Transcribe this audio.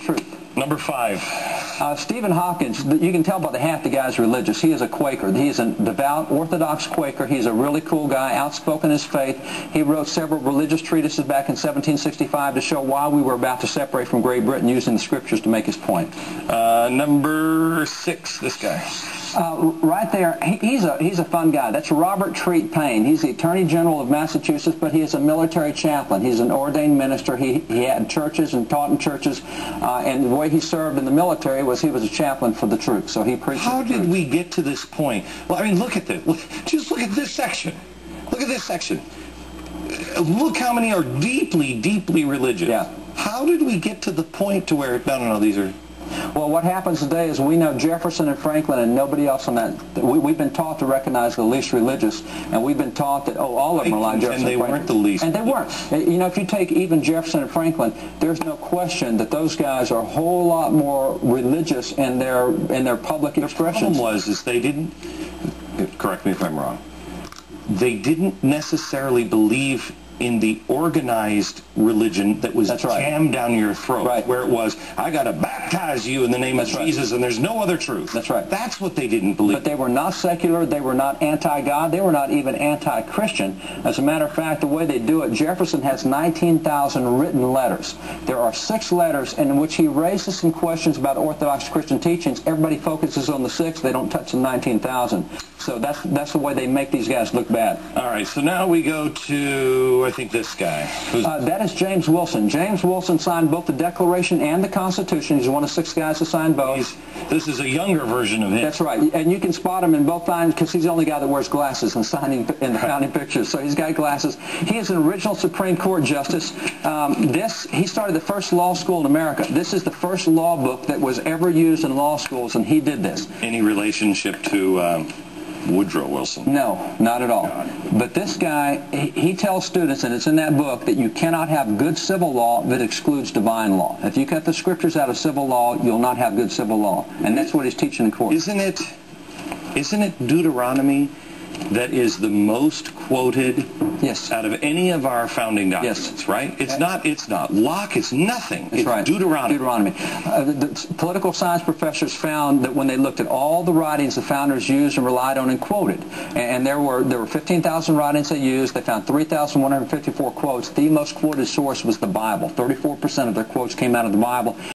truth. Number 5. Stephen Hawkins, you can tell by the hat the guy's religious. He is a Quaker. He is a devout Orthodox Quaker. He's a really cool guy, outspoken in his faith. He wrote several religious treatises back in 1765 to show why we were about to separate from Great Britain, using the scriptures to make his point. Number 6, this guy. Right there, he's a fun guy. That's Robert Treat Paine. He's the Attorney General of Massachusetts, but he is a military chaplain. He's an ordained minister. He had churches and taught in churches, and the way he served in the military was he was a chaplain for the troops, so he preached. How did we get to this point? Well, I mean, look at this. Just look at this section. Look at this section. Look how many are deeply, deeply religious. Yeah. How did we get to the point to where, no, these are... Well, what happens today is we know Jefferson and Franklin and nobody else on that. We've been taught to recognize the least religious, and we've been taught that, all of them are like Jefferson and Franklin. Weren't the least. And they weren't. You know, if you take even Jefferson and Franklin, there's no question that those guys are a whole lot more religious in their public expressions. The problem was they didn't, correct me if I'm wrong, they didn't necessarily believe in the organized religion that was jammed down your throat, where it was, I got to baptize you in the name of Jesus, and there's no other truth. That's right. That's what they didn't believe. But they were not secular. They were not anti-God. They were not even anti-Christian. As a matter of fact, the way they do it, Jefferson has 19,000 written letters. There are 6 letters in which he raises some questions about Orthodox Christian teachings. Everybody focuses on the 6. They don't touch the 19,000. So that's the way they make these guys look bad. All right, so now we go to, I think, this guy. That is James Wilson. James Wilson signed both the Declaration and the Constitution. He's one of 6 guys to sign both. This is a younger version of him. That's right, and you can spot him in both times because he's the only guy that wears glasses and signing in the founding pictures. So he's got glasses. He is an original Supreme Court justice. He started the first law school in America. This is the first law book that was ever used in law schools, and he did this. Any relationship to Woodrow Wilson? No, not at all. But this guy, he tells students, and it's in that book, that you cannot have good civil law that excludes divine law. If you cut the scriptures out of civil law, you'll not have good civil law. And that's what he's teaching in court. Isn't it Deuteronomy that is the most quoted out of any of our founding documents, right? It's not Locke, it's nothing. That's right. Deuteronomy. The political science professors found that when they looked at all the writings the founders used and relied on and quoted, and there were 15,000 writings they used, they found 3,154 quotes. The most quoted source was the Bible. 34% of their quotes came out of the Bible.